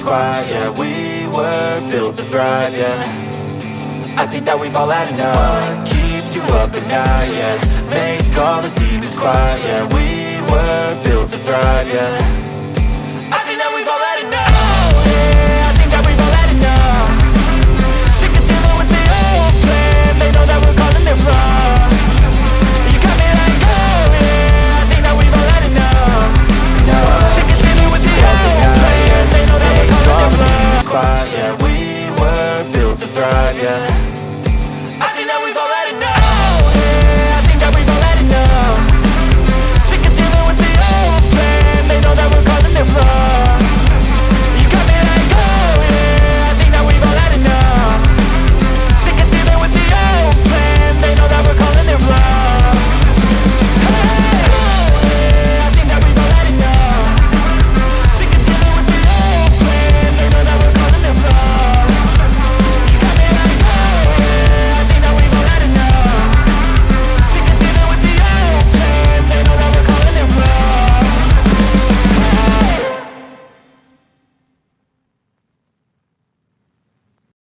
quiet, yeah. We were built to thrive, yeah. I think that we've all had enough. What keeps you up at night, yeah. Make all the demons quiet, yeah. We were built to thrive, yeah.